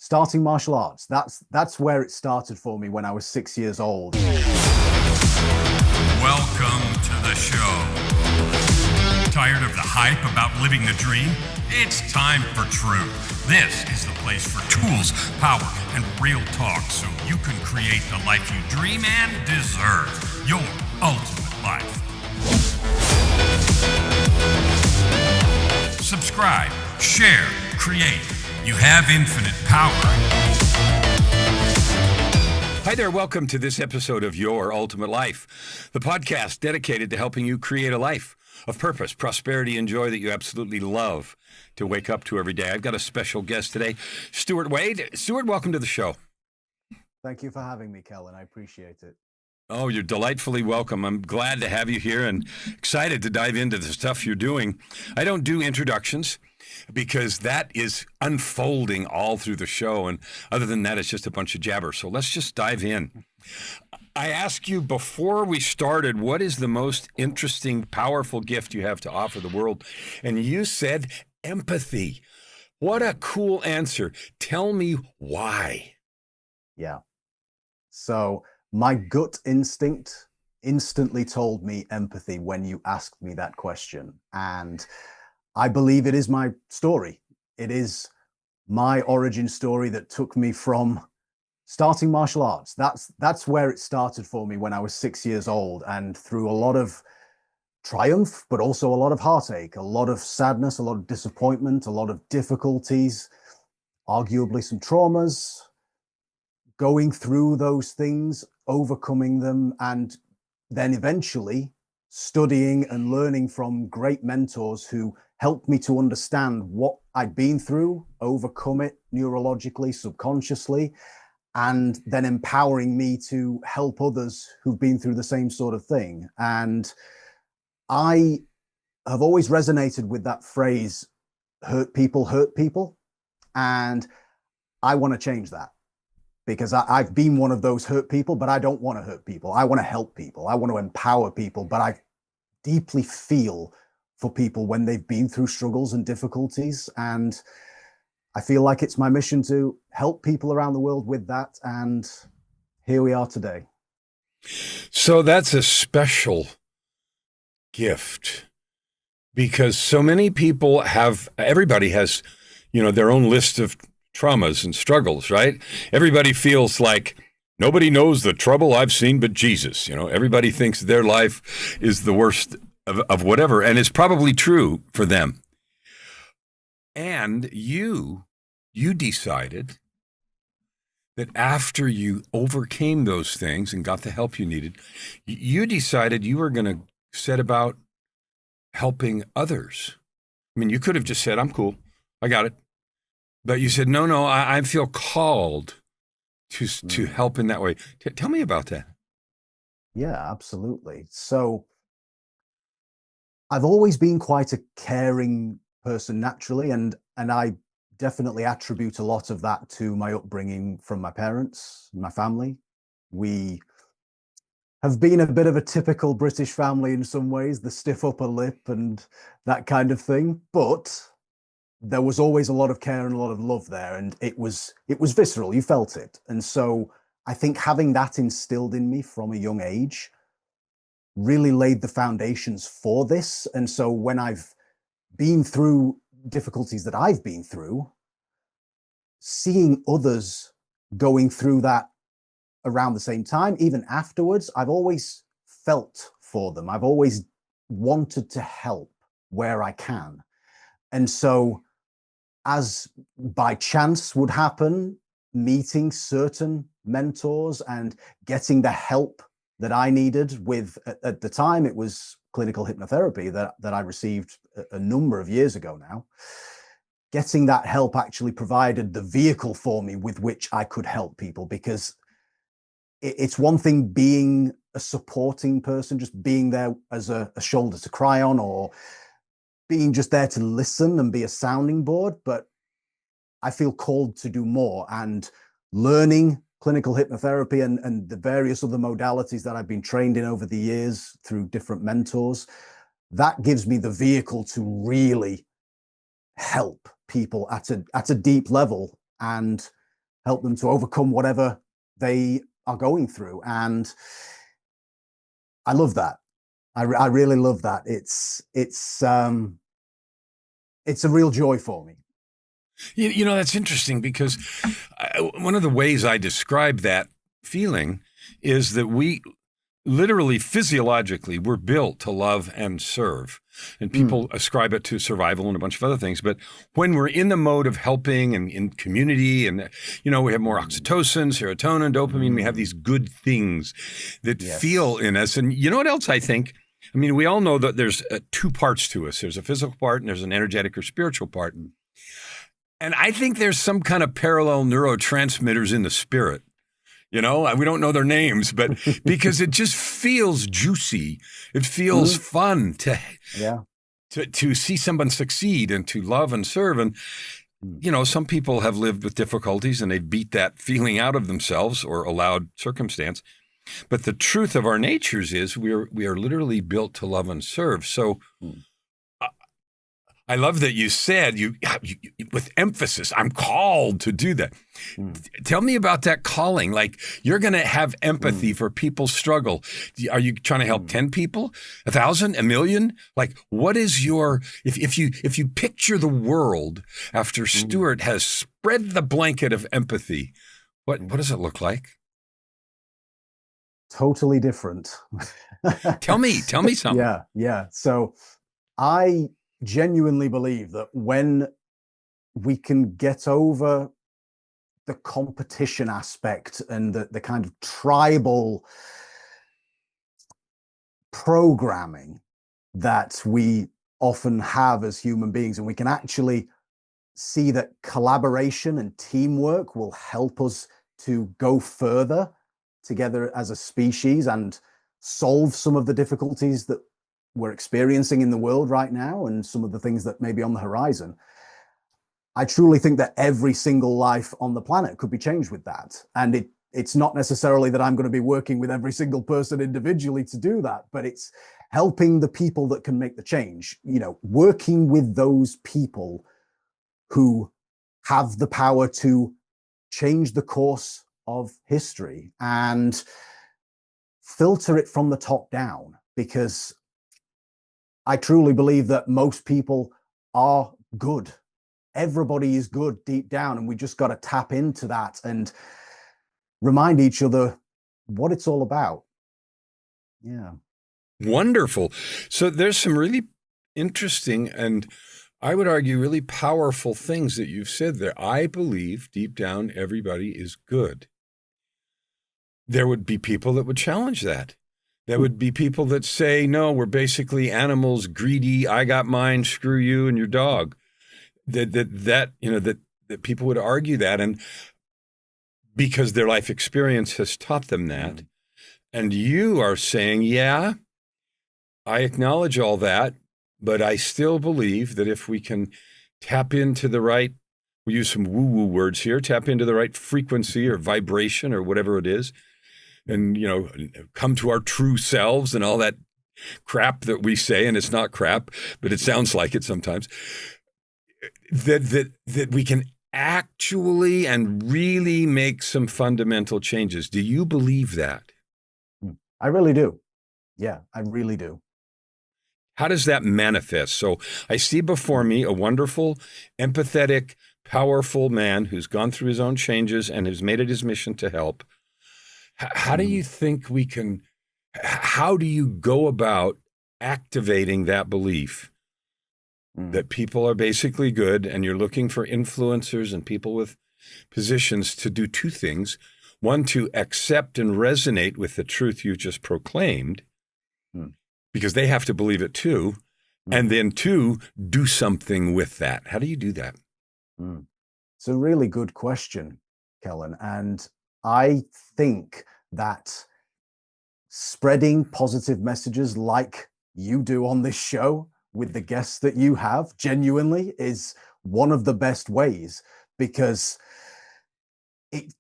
starting martial arts. That's where it started for me when I was 6 years old. Welcome to the show. Tired of the hype about living the dream? It's time for truth. This is the place for tools, power, and real talk so you can create the life you dream and deserve. Your ultimate life. Subscribe, share, create. You have infinite power. Hi there, welcome to this episode of Your Ultimate Life, the podcast dedicated to helping you create a life of purpose, prosperity, and joy that you absolutely love to wake up to every day. I've got a special guest today, Stuart Wade. Stuart, welcome to the show. Thank you for having me, Kellen. I appreciate it. Oh, you're delightfully welcome. I'm glad to have you here and excited to dive into the stuff you're doing. I don't do introductions because that is unfolding all through the show. And other than that, it's just a bunch of jabber. So let's just dive in. I asked you before we started, what is the most interesting, powerful gift you have to offer the world? And you said empathy. What a cool answer. Tell me why. Yeah. So my gut instinct instantly told me empathy when you asked me that question. And I believe it is my story. It is my origin story that took me from starting martial arts. That's where it started for me when I was 6 years old, and through a lot of triumph, but also a lot of heartache, a lot of sadness, a lot of disappointment, a lot of difficulties, arguably some traumas, going through those things, overcoming them, and then eventually studying and learning from great mentors who helped me to understand what I'd been through, overcome it neurologically, subconsciously, and then empowering me to help others who've been through the same sort of thing. And I have always resonated with that phrase, hurt people. And I want to change that, because I've been one of those hurt people, but I don't want to hurt people. I want to help people. I want to empower people, but I deeply feel for people when they've been through struggles and difficulties. And I feel like it's my mission to help people around the world with that. And here we are today. So that's a special gift, because so many people everybody has, their own list of traumas and struggles, right? Everybody feels like nobody knows the trouble I've seen but Jesus. Everybody thinks their life is the worst of whatever, and it's probably true for them. And you decided that after you overcame those things and got the help you needed, you decided you were going to set about helping others. I mean, you could have just said, I'm cool, I got it. But you said, no, I feel called to help in that way. Tell me about that. Yeah, absolutely. So I've always been quite a caring person naturally, and I definitely attribute a lot of that to my upbringing from my parents, my family. We have been a bit of a typical British family in some ways, the stiff upper lip and that kind of thing. But there was always a lot of care and a lot of love there, and it was visceral. You felt it. And so I think having that instilled in me from a young age really laid the foundations for this. And so when I've been through difficulties that I've been through, seeing others going through that around the same time, even afterwards, I've always felt for them. I've always wanted to help where I can. And so, as by chance would happen, meeting certain mentors and getting the help that I needed with, at the time, it was clinical hypnotherapy that I received a number of years ago now. Getting that help actually provided the vehicle for me with which I could help people, because it's one thing being a supporting person, just being there as a shoulder to cry on, or being just there to listen and be a sounding board, but I feel called to do more. And learning clinical hypnotherapy and the various other modalities that I've been trained in over the years through different mentors, that gives me the vehicle to really help people at a deep level. And help them to overcome whatever they are going through. And I love that. I really love that. It's a real joy for me. You know, that's interesting because one of the ways I describe that feeling is that we literally, physiologically, we're built to love and serve. And people ascribe it to survival and a bunch of other things. But when we're in the mode of helping and in community and, you know, we have more oxytocin, serotonin, dopamine, we have these good things that feel in us. And you know what else I think? I mean, we all know that there's two parts to us. There's a physical part and there's an energetic or spiritual part. And I think there's some kind of parallel neurotransmitters in the spirit. You know, we don't know their names, but because it just feels juicy. It feels fun to see someone succeed and to love and serve. And, you know, some people have lived with difficulties and they beat that feeling out of themselves or allowed circumstance. But the truth of our natures is we are literally built to love and serve. So I love that you said you with emphasis, I'm called to do that. Tell me about that calling. Like, you're going to have empathy for people's struggle. Are you trying to help 10 people, 1,000, 1,000,000? Like, what is your, if you picture the world after Stuart has spread the blanket of empathy, what does it look like? Totally different. Tell me something. Yeah. So I genuinely believe that when we can get over the competition aspect and the kind of tribal programming that we often have as human beings, and we can actually see that collaboration and teamwork will help us to go further together as a species and solve some of the difficulties that we're experiencing in the world right now and some of the things that may be on the horizon. I truly think that every single life on the planet could be changed with that. And it's not necessarily that I'm going to be working with every single person individually to do that, but it's helping the people that can make the change, you know, working with those people who have the power to change the course of history and filter it from the top down, because I truly believe that most people are good. Everybody is good deep down, and we just got to tap into that and remind each other what it's all about. Yeah. Wonderful. So there's some really interesting and I would argue really powerful things that you've said there. I believe deep down everybody is good. There would be people that would challenge that. There would be people that say, no, we're basically animals, greedy. I got mine, screw you and your dog. That people would argue that, and because their life experience has taught them that. And you are saying, yeah, I acknowledge all that, but I still believe that if we can tap into the right, we use some woo-woo words here, tap into the right frequency or vibration or whatever it is, and, you know, come to our true selves and all that crap that we say, and it's not crap, but it sounds like it sometimes, that we can actually and really make some fundamental changes. Do you believe that? I really do. Yeah, I really do. How does that manifest? So I see before me a wonderful, empathetic, powerful man who's gone through his own changes and has made it his mission to help. How do you think we can, how do you go about activating that belief that people are basically good, and you're looking for influencers and people with positions to do two things. One, to accept and resonate with the truth you just proclaimed, because they have to believe it too. And then two, do something with that. How do you do that? It's a really good question, Kellen. And I think that spreading positive messages like you do on this show with the guests that you have genuinely is one of the best ways, because it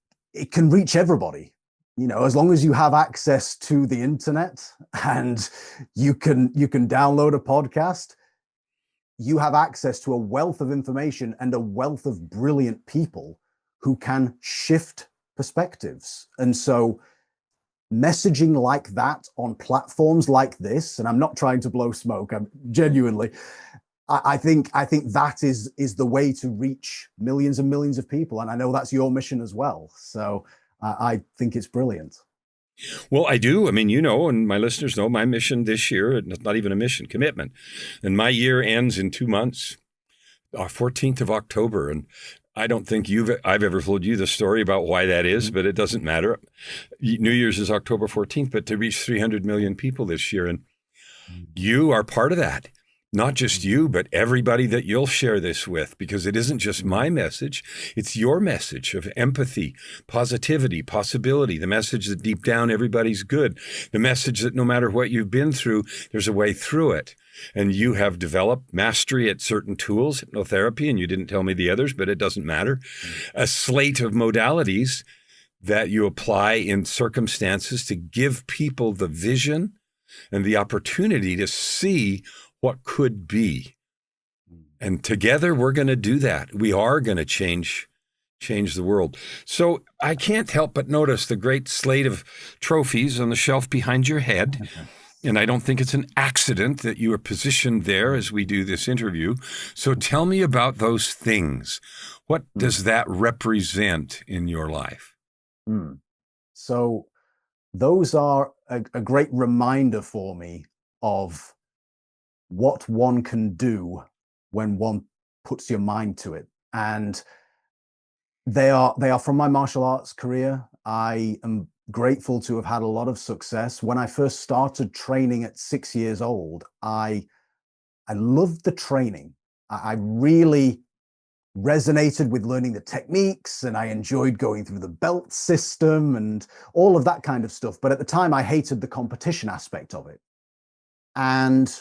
can reach everybody. You know, as long as you have access to the internet and you can download a podcast, you have access to a wealth of information and a wealth of brilliant people who can shift perspectives. And so messaging like that on platforms like this, and I'm not trying to blow smoke, I'm genuinely, I think that is the way to reach millions and millions of people. And I know that's your mission as well. So I think it's brilliant. Well, I do. I mean, you know, and my listeners know my mission this year, it's not even a mission, commitment. And my year ends in 2 months, 14th of October. And I don't think I've ever told you the story about why that is, but it doesn't matter. New Year's is October 14th, but to reach 300 million people this year. And you are part of that. Not just you, but everybody that you'll share this with, because it isn't just my message. It's your message of empathy, positivity, possibility, the message that deep down everybody's good, the message that no matter what you've been through, there's a way through it. And you have developed mastery at certain tools, hypnotherapy, and you didn't tell me the others, but it doesn't matter. A slate of modalities that you apply in circumstances to give people the vision and the opportunity to see what could be. And together we're going to do that. We are going to change the world. So I can't help but notice the great slate of trophies on the shelf behind your head. Okay. And I don't think it's an accident that you are positioned there as we do this interview. So tell me about those things. What does that represent in your life? So those are a great reminder for me of what one can do when one puts your mind to it. And they are from my martial arts career. I am grateful to have had a lot of success. When I first started training at 6 years old, I loved the training. I really resonated with learning the techniques, and I enjoyed going through the belt system and all of that kind of stuff. But at the time, I hated the competition aspect of it. And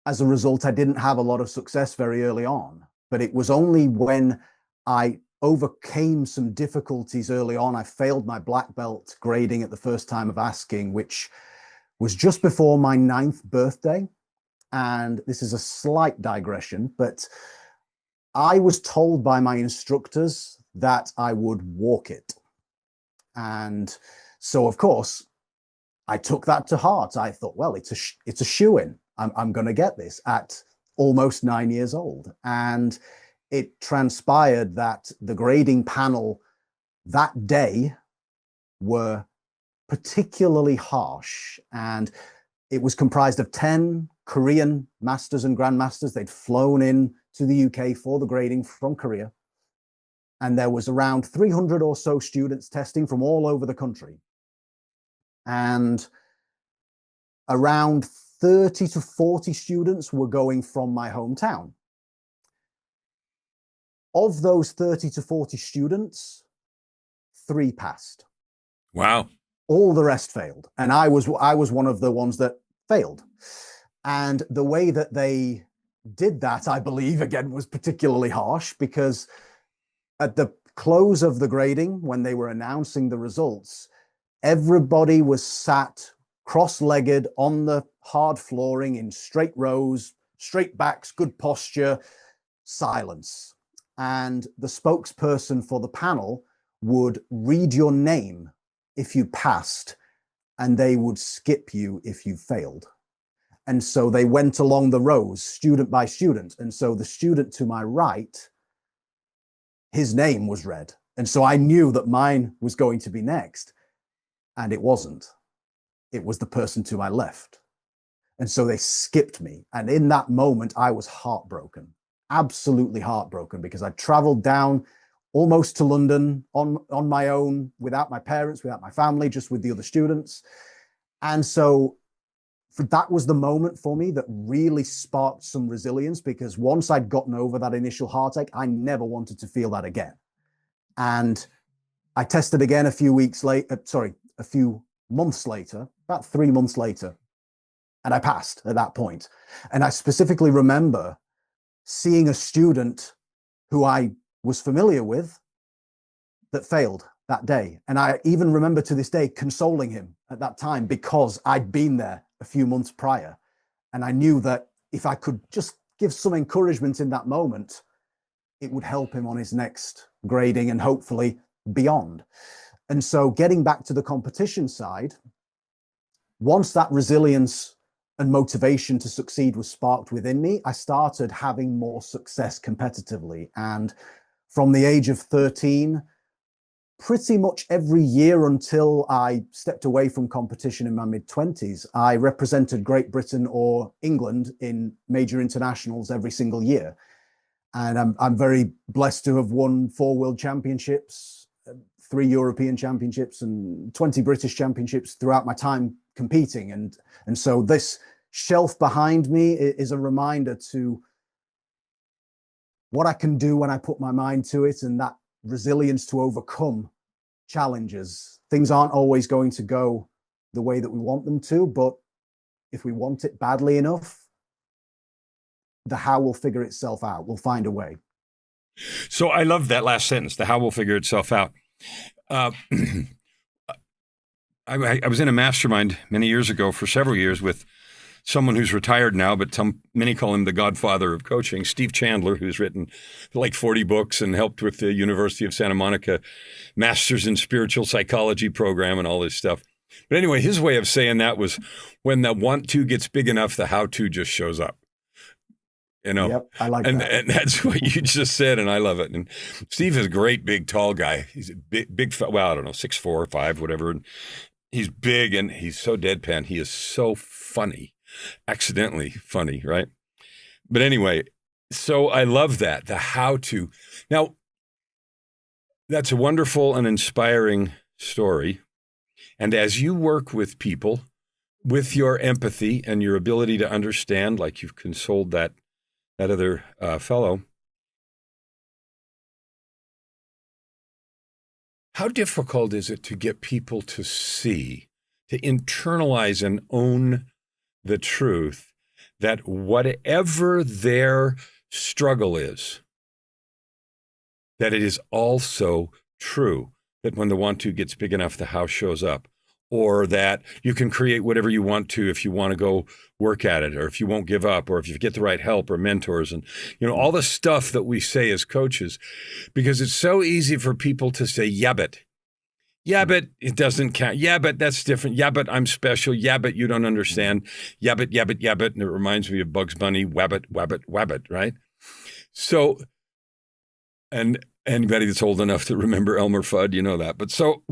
as a result, I didn't have a lot of success very early on. But it was only when I overcame some difficulties early on. I failed my black belt grading at the first time of asking, which was just before my 9th birthday. And this is a slight digression, but I was told by my instructors that I would walk it. And so, of course, I took that to heart. I thought, well, it's a shoo-in. I'm going to get this at almost 9 years old. And it transpired that the grading panel that day were particularly harsh. And it was comprised of 10 Korean masters and grandmasters. They'd flown in to the UK for the grading from Korea. And there was around 300 or so students testing from all over the country. And around 30 to 40 students were going from my hometown. Of those 30 to 40 students, 3 passed. Wow. All the rest failed. And I was one of the ones that failed. And the way that they did that, I believe, again, was particularly harsh, because at the close of the grading, when they were announcing the results, everybody was sat cross-legged on the hard flooring in straight rows, straight backs, good posture, silence. And the spokesperson for the panel would read your name if you passed, and they would skip you if you failed. And so they went along the rows, student by student. And so the student to my right, his name was read. And so I knew that mine was going to be next. And it wasn't. It was the person to my left. And so they skipped me. And in that moment, I was heartbroken, absolutely heartbroken, because I traveled down almost to London on my own, without my parents, without my family, just with the other students. And so that was the moment for me that really sparked some resilience, because once I'd gotten over that initial heartache, I never wanted to feel that again. And I tested again a few months later, about 3 months later, and I passed at that point. And I specifically remember seeing a student who I was familiar with that failed that day. And I even remember to this day consoling him at that time, because I'd been there a few months prior. And I knew that if I could just give some encouragement in that moment, it would help him on his next grading and hopefully beyond. And so getting back to the competition side, once that resilience and motivation to succeed was sparked within me, I started having more success competitively. And from the age of 13, pretty much every year until I stepped away from competition in my mid-20s, I represented Great Britain or England in major internationals every single year. And I'm very blessed to have won 4 world championships, 3 European championships, and 20 British championships throughout my time competing. And so this shelf behind me is a reminder to what I can do when I put my mind to it, and that resilience to overcome challenges. Things aren't always going to go the way that we want them to, but if we want it badly enough, the how will figure itself out. We'll find a way. So I love that last sentence, the how will figure itself out. I was in a mastermind many years ago for several years with someone who's retired now, but many call him the godfather of coaching, Steve Chandler, who's written like 40 books and helped with the University of Santa Monica Masters in Spiritual Psychology program and all this stuff. But anyway, his way of saying that was when the want to gets big enough, the how to just shows up. You know, yep, I like that. And that's what you just said, and I love it. And Steve is a great, big, tall guy. He's a big, well, I don't know, 6'4" or 5", whatever. And he's big, and he's so deadpan. He is so funny, accidentally funny, right? But anyway, so I love that, the how to. Now, that's a wonderful and inspiring story. And as you work with people, with your empathy and your ability to understand, like you've consoled that other fellow, how difficult is it to get people to see, to internalize and own the truth that whatever their struggle is, that it is also true, that when the want to gets big enough, the how shows up, or that you can create whatever you want to if you want to go work at it, or if you won't give up, or if you get the right help or mentors, and all the stuff that we say as coaches, because it's so easy for people to say, yeah, but it doesn't count. Yeah, but that's different. Yeah, but I'm special. Yeah, but you don't understand. Yeah, but. And it reminds me of Bugs Bunny, wabbit, right? So, and anybody that's old enough to remember Elmer Fudd, you know that. But so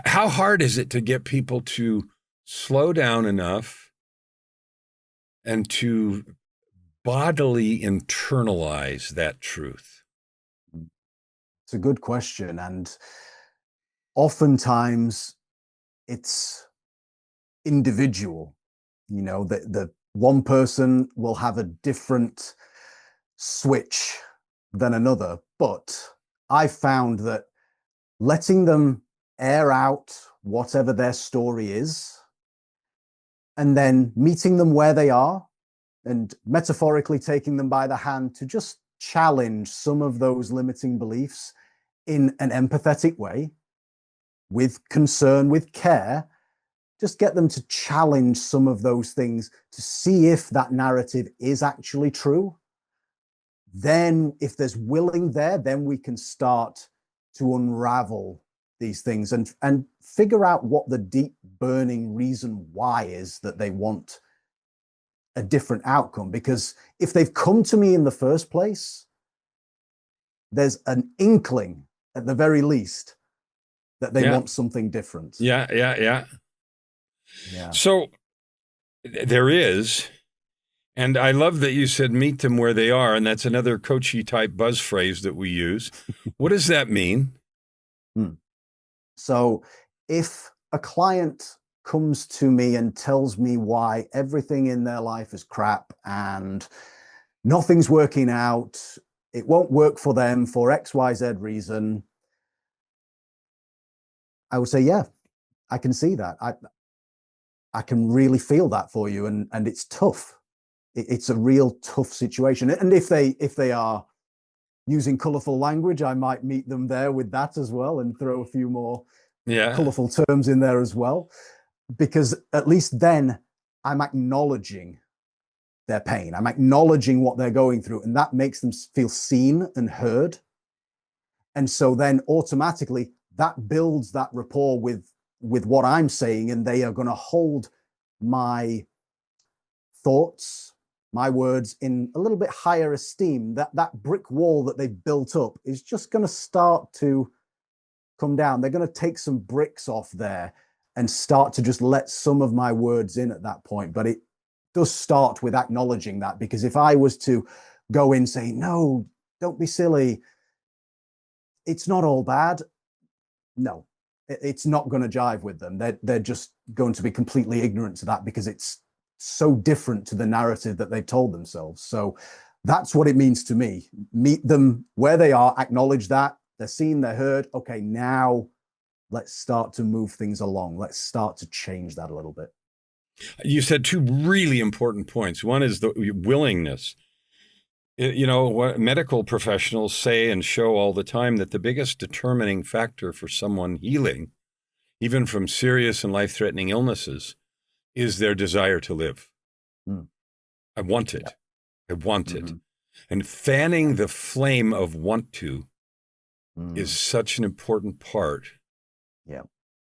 how hard is it to get people to slow down enough and to bodily internalize that truth? It's a good question. And oftentimes it's individual. The one person will have a different switch than another, but I found that letting them air out whatever their story is, and then meeting them where they are, and metaphorically taking them by the hand to just challenge some of those limiting beliefs in an empathetic way, with concern, with care, just get them to challenge some of those things to see if that narrative is actually true. Then if there's willing there, then we can start to unravel these things and figure out what the deep burning reason why is that they want a different outcome. Because if they've come to me in the first place, there's an inkling at the very least that they want something different. Yeah. So there is. And I love that you said meet them where they are, and that's another coachy type buzz phrase that we use. What does that mean? So if a client comes to me and tells me why everything in their life is crap and nothing's working out, it won't work for them for XYZ reason, I would say, yeah, I can see that. I can really feel that for you, and it's tough. It's a real tough situation. And if they are using colorful language, I might meet them there with that as well and throw a few more colorful terms in there as well, because at least then I'm acknowledging their pain. I'm acknowledging what they're going through, and that makes them feel seen and heard. And so then automatically that builds that rapport with what I'm saying, and they are going to hold my thoughts, my words in a little bit higher esteem. That brick wall that they've built up is just going to start to come down. They're going to take some bricks off there and start to just let some of my words in at that point. But it does start with acknowledging that, because if I was to go in saying, no, don't be silly, it's not all bad. No, it's not going to jive with them. They're just going to be completely ignorant to that, because it's so different to the narrative that they've told themselves. So that's what it means to me. Meet them where they are, acknowledge that they're seen, they're heard. Okay, now let's start to move things along. Let's start to change that a little bit. You said two really important points. One is the willingness. You know, what medical professionals say and show all the time, that the biggest determining factor for someone healing, even from serious and life-threatening illnesses, is their desire to live. I want it. I want it. And fanning the flame of want to is such an important part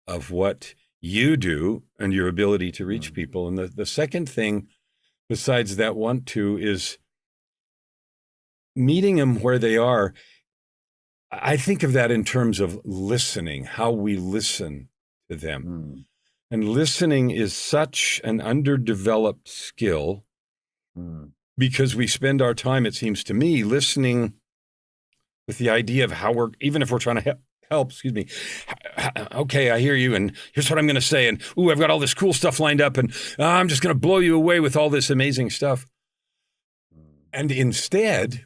of what you do and your ability to reach people. And the second thing, besides that want to, is meeting them where they are. I think of that in terms of listening, how we listen to them. And listening is such an underdeveloped skill, because we spend our time, it seems to me, listening with the idea of how even if we're trying to help, excuse me, okay, I hear you, and here's what I'm going to say, and ooh, I've got all this cool stuff lined up, and I'm just going to blow you away with all this amazing stuff. And instead,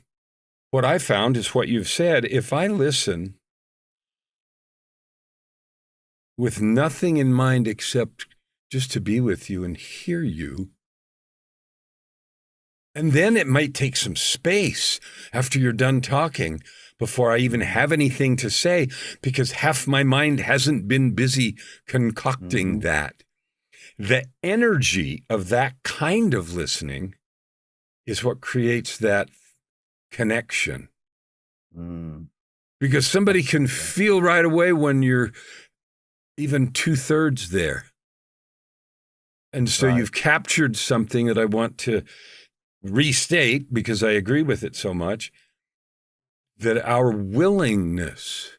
what I found is what you've said. If I listen with nothing in mind except just to be with you and hear you, and then it might take some space after you're done talking before I even have anything to say, because half my mind hasn't been busy concocting that. The energy of that kind of listening is what creates that connection. Because somebody can feel right away when you're even 2/3 there. And so you've captured something that I want to restate, because I agree with it so much, that our willingness,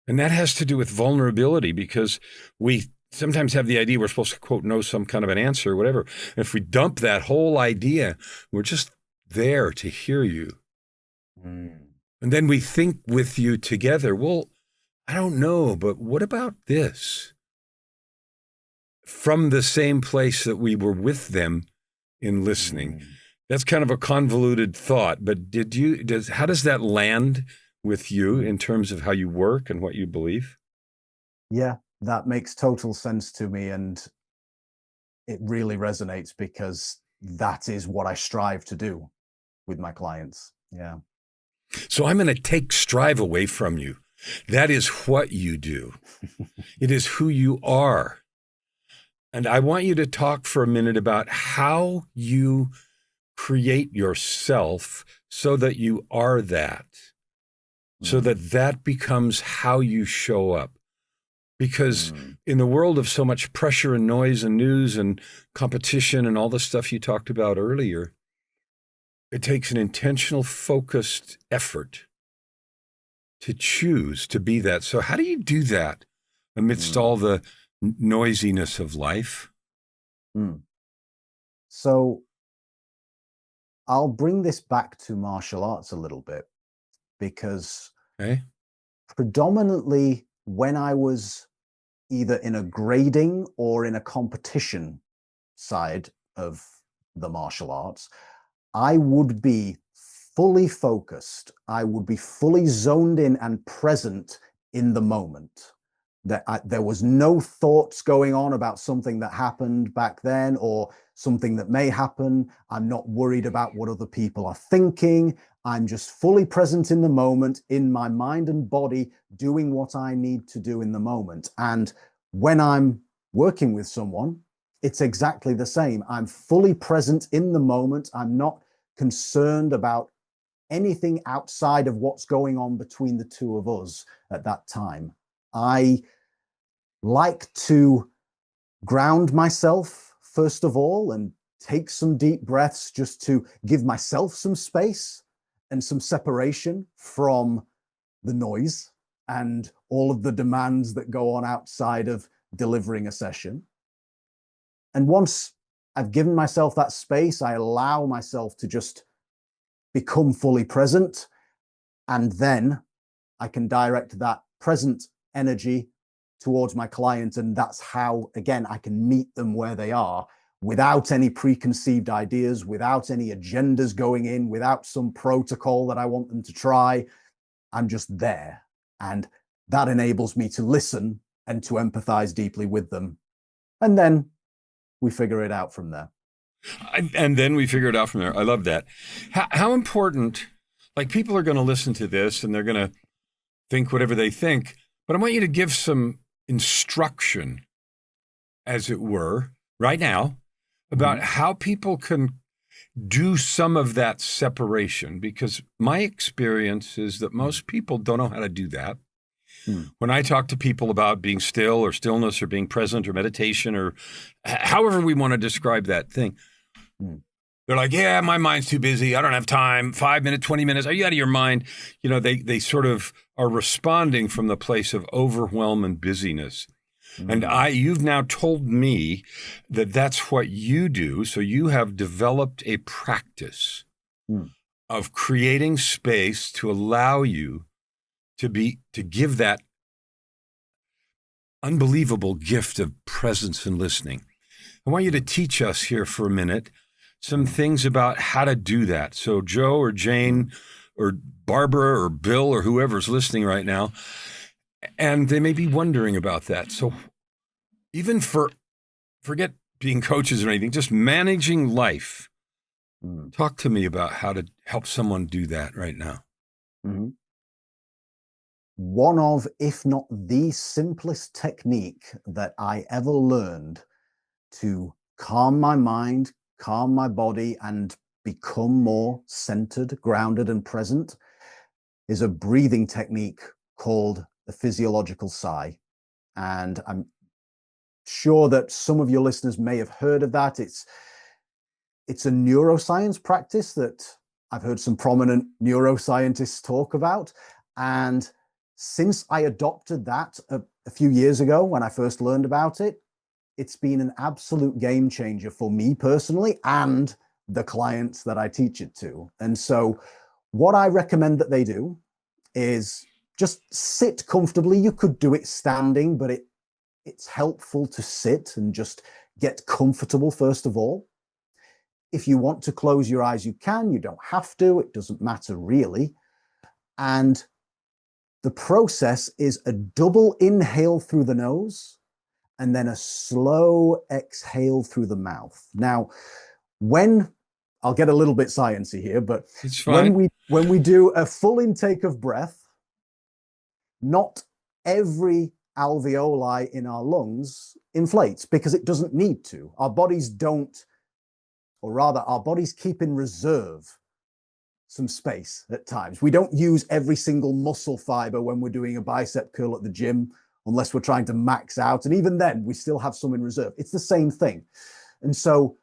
and that has to do with vulnerability, because we sometimes have the idea we're supposed to, quote, know some kind of an answer or whatever. And if we dump that whole idea, we're just there to hear you. And then we think with you together, well, I don't know, but what about this? From the same place that we were with them in listening. That's kind of a convoluted thought, but how does that land with you in terms of how you work and what you believe? Yeah, that makes total sense to me, and it really resonates, because that is what I strive to do with my clients. Yeah. So I'm going to take strive away from you. That is what you do. It is who you are. And I want you to talk for a minute about how you create yourself so that you are that, so that that becomes how you show up. Because in the world of so much pressure and noise and news and competition and all the stuff you talked about earlier, it takes an intentional, focused effort to choose to be that. So how do you do that amidst all the noisiness of life? So I'll bring this back to martial arts a little bit, because predominantly when I was either in a grading or in a competition side of the martial arts, I would be fully focused. I would be fully zoned in and present in the moment. There was no thoughts going on about something that happened back then or something that may happen. I'm not worried about what other people are thinking. I'm just fully present in the moment, in my mind and body, doing what I need to do in the moment. And when I'm working with someone, it's exactly the same. I'm fully present in the moment. I'm not concerned about anything outside of what's going on between the two of us at that time. I like to ground myself, first of all, and take some deep breaths just to give myself some space and some separation from the noise and all of the demands that go on outside of delivering a session. And once I've given myself that space, I allow myself to just become fully present. And then I can direct that present energy towards my client. And that's how, again, I can meet them where they are without any preconceived ideas, without any agendas going in, without some protocol that I want them to try. I'm just there. And that enables me to listen and to empathize deeply with them. And then we figure it out from there. And then we figure it out from there. I love that. How important, like people are going to listen to this and they're going to think whatever they think, but I want you to give some instruction, as it were, right now about how people can do some of that separation, because my experience is that most people don't know how to do that. When I talk to people about being still or stillness or being present or meditation or however we want to describe that thing, they're like, yeah, my mind's too busy. I don't have time. 5 minutes, 20 minutes. Are you out of your mind? You know, they sort of are responding from the place of overwhelm and busyness. And you've now told me that that's what you do. So you have developed a practice of creating space to allow you to give that unbelievable gift of presence and listening. I want you to teach us here for a minute some things about how to do that. So Joe or Jane or Barbara or Bill or whoever's listening right now, and they may be wondering about that. So even forget being coaches or anything, just managing life. Talk to me about how to help someone do that right now. One of, if not the simplest technique that I ever learned to calm my mind, calm my body, and become more centered, grounded, and present is a breathing technique called the physiological sigh. And I'm sure that some of your listeners may have heard of that. It's a neuroscience practice that I've heard some prominent neuroscientists talk about. And since I adopted that a few years ago when I first learned about it, it's been an absolute game changer for me personally and the clients that I teach it to. And so what I recommend that they do is just sit comfortably. You could do it standing, but it's helpful to sit and just get comfortable first of all. If you want to close your eyes, you can. You don't have to. It doesn't matter really. And the process is a double inhale through the nose and then a slow exhale through the mouth. Now, I'll get a little bit sciencey here, but it's fine. When we do a full intake of breath, not every alveoli in our lungs inflates because it doesn't need to. Our bodies don't, or rather our bodies keep in reserve some space at times. We don't use every single muscle fiber when we're doing a bicep curl at the gym, unless we're trying to max out. And even then, we still have some in reserve. It's the same thing. And so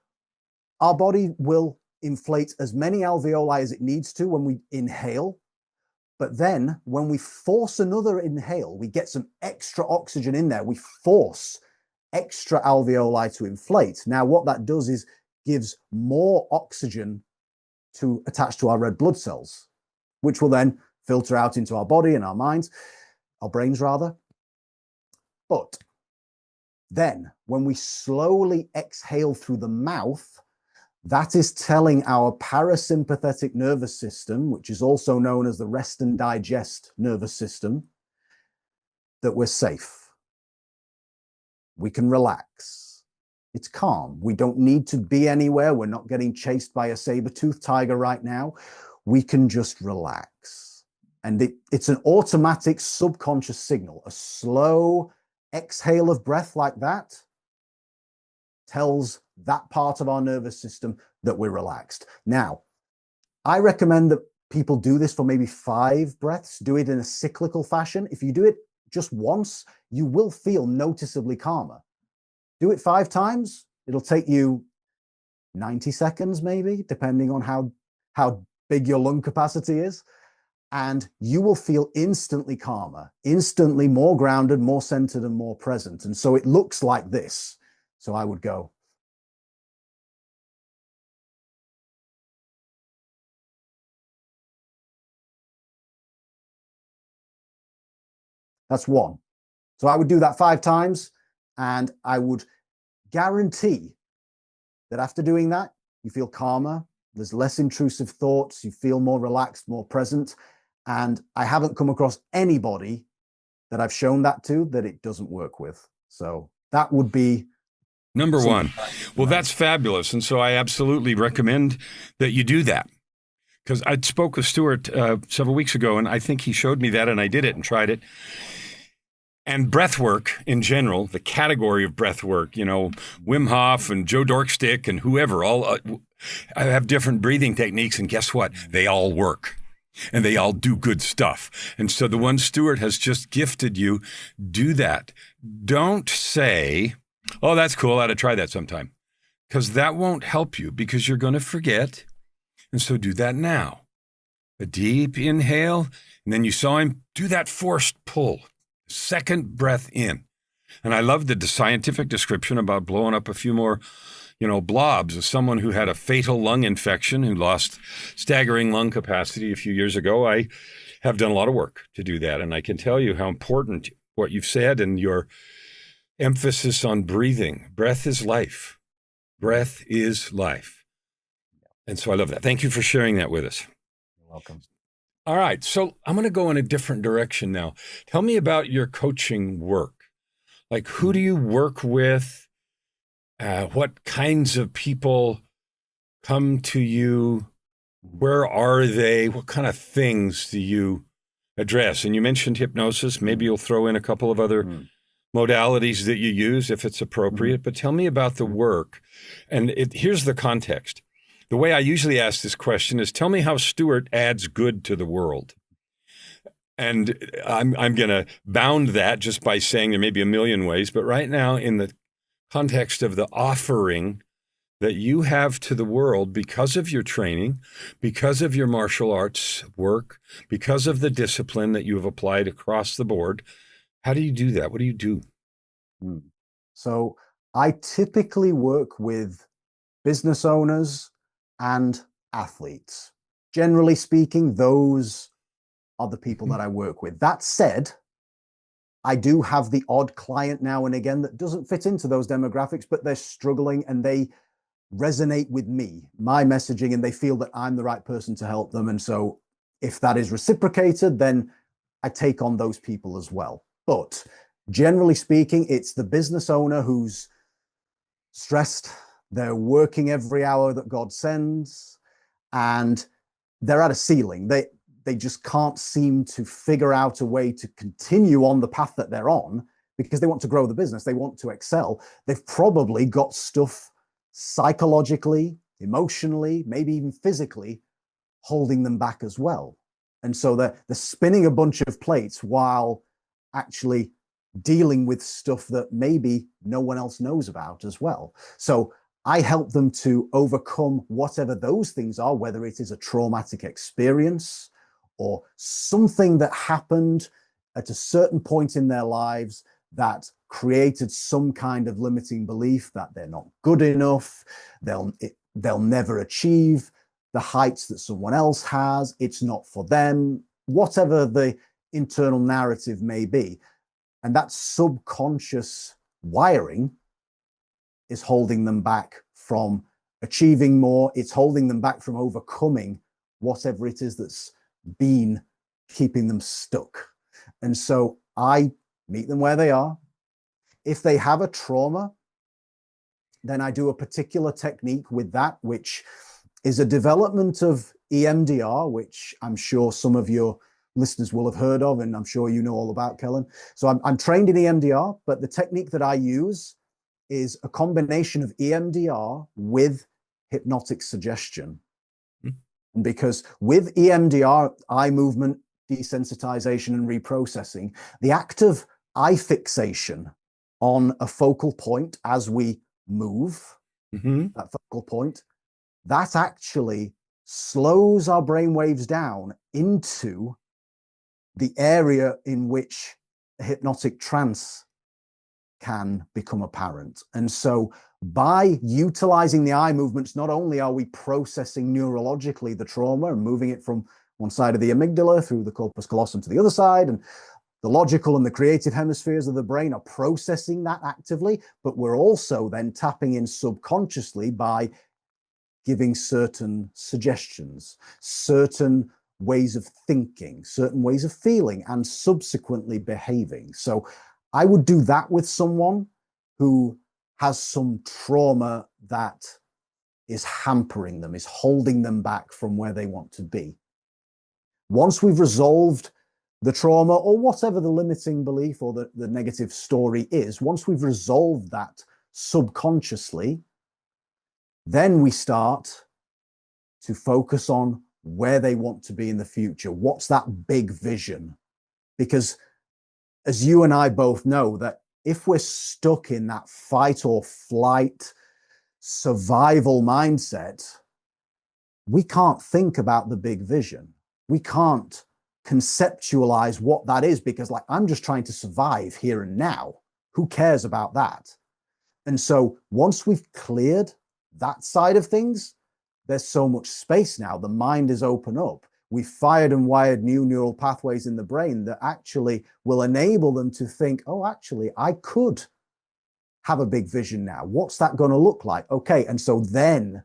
our body will inflate as many alveoli as it needs to when we inhale. But then when we force another inhale, we get some extra oxygen in there. We force extra alveoli to inflate. Now, what that does is gives more oxygen to attach to our red blood cells, which will then filter out into our body and our minds, our brains rather. But then when we slowly exhale through the mouth, that is telling our parasympathetic nervous system, which is also known as the rest and digest nervous system, that we're safe. We can relax. It's calm. We don't need to be anywhere. We're not getting chased by a saber-toothed tiger right now. We can just relax. And it's an automatic subconscious signal. A slow exhale of breath like that tells that part of our nervous system that we're relaxed. Now, I recommend that people do this for maybe 5 breaths, do it in a cyclical fashion. If you do it just once, you will feel noticeably calmer. Do it 5 times. It'll take you 90 seconds, maybe, depending on how big your lung capacity is. And you will feel instantly calmer, instantly more grounded, more centered, and more present. And so it looks like this. So I would go. That's 1. So I would do that 5 times, and I would guarantee that after doing that, you feel calmer, there's less intrusive thoughts, you feel more relaxed, more present. And I haven't come across anybody that I've shown that to that it doesn't work with. So that would be number 1. Well, that's fabulous. And so I absolutely recommend that you do that. Because I spoke with Stuart several weeks ago, and I think he showed me that, and I did it and tried it. And breath work in general, the category of breath work, you know, Wim Hof and Joe Dorkstick and whoever, all have different breathing techniques. And guess what? They all work. And they all do good stuff. And so the one Stuart has just gifted you, do that. Don't say, oh, that's cool, I ought to try that sometime. Because that won't help you, because you're going to forget. And so do that now. A deep inhale, and then you saw him do that forced pull. Second breath in. And I love the scientific description about blowing up a few more, blobs of someone who had a fatal lung infection, who lost staggering lung capacity a few years ago. I have done a lot of work to do that. And I can tell you how important what you've said and your emphasis on breathing. Breath is life. Breath is life. And so I love that. Thank you for sharing that with us. You're welcome. All right. So I'm going to go in a different direction now. Tell me about your coaching work. Like, who do you work with? What kinds of people come to you? Where are they? What kind of things do you address? And you mentioned hypnosis. Maybe you'll throw in a couple of other modalities that you use if it's appropriate. But tell me about the work. And here's the context. The way I usually ask this question is, tell me how Stuart adds good to the world. And I'm going to bound that just by saying there may be a million ways. But right now, in the context of the offering that you have to the world because of your training, because of your martial arts work, because of the discipline that you have applied across the board, how do you do that? What do you do? So I typically work with business owners and athletes. Generally speaking, those are the people that I work with. That said, I do have the odd client now and again that doesn't fit into those demographics, but they're struggling and they resonate with me, my messaging, and they feel that I'm the right person to help them. And so if that is reciprocated, then I take on those people as well. But generally speaking, it's the business owner who's stressed. They're working every hour that God sends, and they're at a ceiling. They just can't seem to figure out a way to continue on the path that they're on because they want to grow the business. They want to excel. They've probably got stuff psychologically, emotionally, maybe even physically holding them back as well. And so they're spinning a bunch of plates while actually dealing with stuff that maybe no one else knows about as well. So I help them to overcome whatever those things are, whether it is a traumatic experience or something that happened at a certain point in their lives that created some kind of limiting belief that they're not good enough, they'll never achieve the heights that someone else has, it's not for them, whatever the internal narrative may be. And that subconscious wiring is holding them back from achieving more. It's holding them back from overcoming whatever it is that's been keeping them stuck. And so I meet them where they are. If they have a trauma, then I do a particular technique with that, which is a development of EMDR, which I'm sure some of your listeners will have heard of, and I'm sure you know all about, Kellen. So I'm trained in EMDR, but the technique that I use is a combination of EMDR with hypnotic suggestion. And because with EMDR, eye movement desensitization and reprocessing, the act of eye fixation on a focal point as we move, that focal point, that actually slows our brain waves down into the area in which a hypnotic trance can become apparent. And so by utilizing the eye movements, not only are we processing neurologically the trauma and moving it from one side of the amygdala through the corpus callosum to the other side, and the logical and the creative hemispheres of the brain are processing that actively, but we're also then tapping in subconsciously by giving certain suggestions, certain ways of thinking, certain ways of feeling, and subsequently behaving. So I would do that with someone who has some trauma that is hampering them, is holding them back from where they want to be. Once we've resolved the trauma or whatever the limiting belief or the negative story is, once we've resolved that subconsciously, then we start to focus on where they want to be in the future. What's that big vision? Because as you and I both know, that if we're stuck in that fight or flight survival mindset, we can't think about the big vision. We can't conceptualize what that is because, like, I'm just trying to survive here and now. Who cares about that? And so once we've cleared that side of things, there's so much space now. The mind is open up. We've fired and wired new neural pathways in the brain that actually will enable them to think, oh, actually, I could have a big vision now. What's that going to look like? Okay. And so then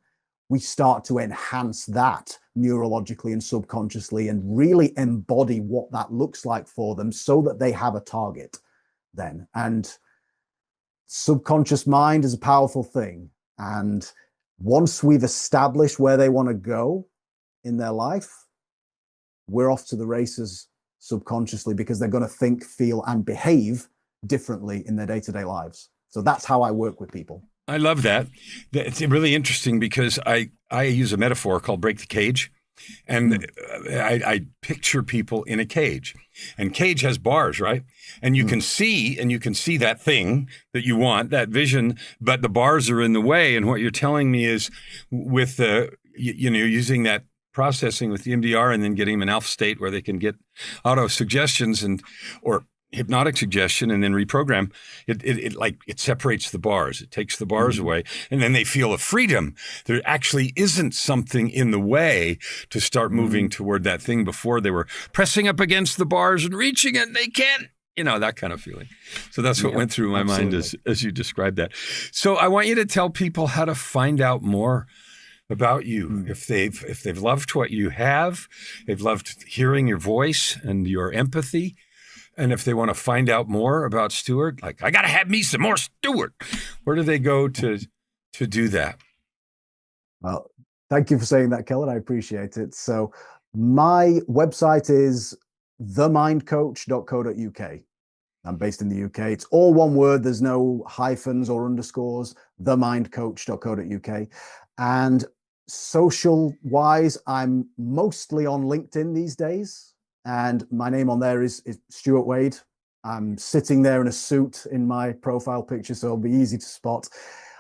we start to enhance that neurologically and subconsciously and really embody what that looks like for them so that they have a target then. And subconscious mind is a powerful thing. And once we've established where they want to go in their life, we're off to the races subconsciously because they're going to think, feel, and behave differently in their day-to-day lives. So that's how I work with people. I love that. It's really interesting because I use a metaphor called break the cage. And I picture people in a cage, and cage has bars, right? And you can see that thing that you want, that vision, but the bars are in the way. And what you're telling me is with using that processing with the EMDR and then getting them in alpha state where they can get auto suggestions or hypnotic suggestion and then reprogram, it separates the bars. It takes the bars away, and then they feel a freedom. There actually isn't something in the way to start moving toward that thing. Before they were pressing up against the bars and reaching it, and they can't, that kind of feeling. So that's what went through my mind as you described that. So I want you to tell people how to find out more about you. If they've loved what you have, they've loved hearing your voice and your empathy. And if they want to find out more about Stuart, like, I got to have me some more Stuart, where do they go to do that? Well, thank you for saying that, Kellen. I appreciate it. So my website is themindcoach.co.uk. I'm based in the UK. It's all one word. There's no hyphens or underscores, themindcoach.co.uk. And social wise, I'm mostly on LinkedIn these days. And my name on there is Stuart Wade. I'm sitting there in a suit in my profile picture, so it'll be easy to spot.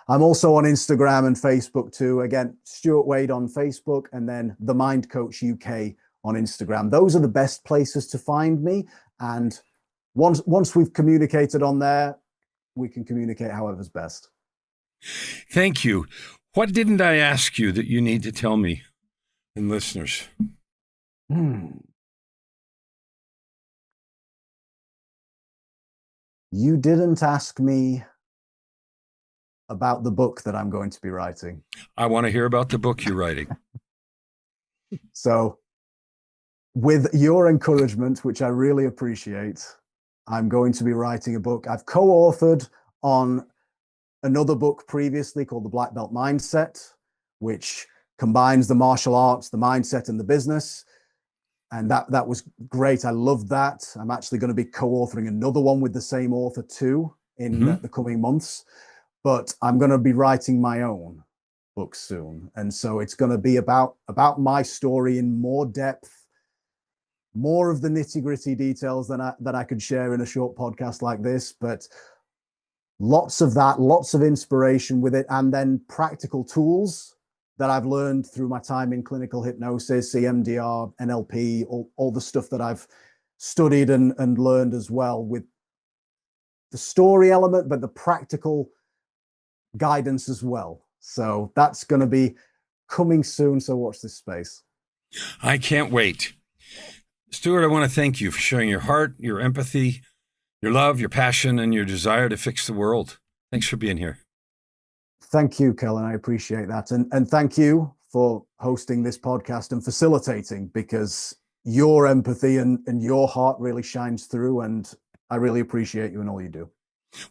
I'm also on Instagram and Facebook too. Again, Stuart Wade on Facebook, and then The Mind Coach UK on Instagram. Those are the best places to find me. And once we've communicated on there, we can communicate however's best. Thank you. What didn't I ask you that you need to tell me and listeners? You didn't ask me about the book that I'm going to be writing. I want to hear about the book you're writing. So with your encouragement, which I really appreciate, I'm going to be writing a book. I've co-authored on another book previously called The Black Belt Mindset, which combines the martial arts, the mindset, and the business. And that was great. I loved that. I'm actually going to be co-authoring another one with the same author too in the coming months. but I'm going to be writing my own book soon. And so it's going to be about my story in more depth, more of the nitty-gritty details than I could share in a short podcast like this, but lots of that, lots of inspiration with it, and then practical tools that I've learned through my time in clinical hypnosis, EMDR, NLP, all the stuff that I've studied and learned as well, with the story element, but the practical guidance as well. So that's going to be coming soon. So watch this space. I can't wait. Stuart, I want to thank you for sharing your heart, your empathy, your love, your passion, and your desire to fix the world. Thanks for being here. Thank you, Kellen. I appreciate that. And thank you for hosting this podcast and facilitating, because your empathy and your heart really shines through, and I really appreciate you and all you do.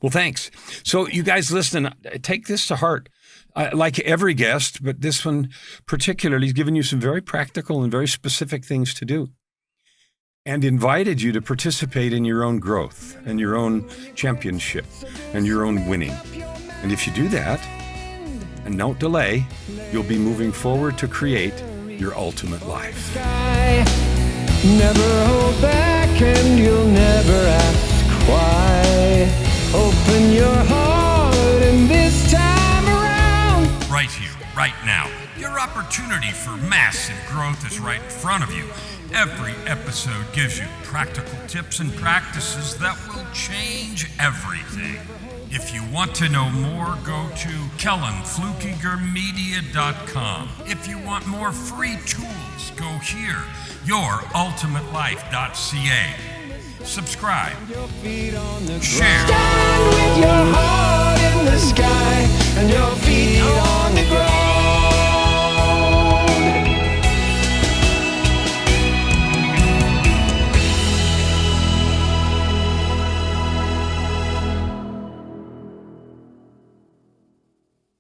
Well, thanks. So you guys listen, take this to heart. Like every guest, but this one particularly has given you some very practical and very specific things to do, and invited you to participate in your own growth and your own championship and your own winning. And if you do that, and don't delay, you'll be moving forward to create your ultimate life. Never hold back and you'll never ask why. Open your heart and this time around. Right here, right now. Your opportunity for massive growth is right in front of you. Every episode gives you practical tips and practices that will change everything. If you want to know more, go to kellenflukigermedia.com. If you want more free tools, go here, yourultimatelife.ca. Subscribe, share. Stand with your heart in the sky and your feet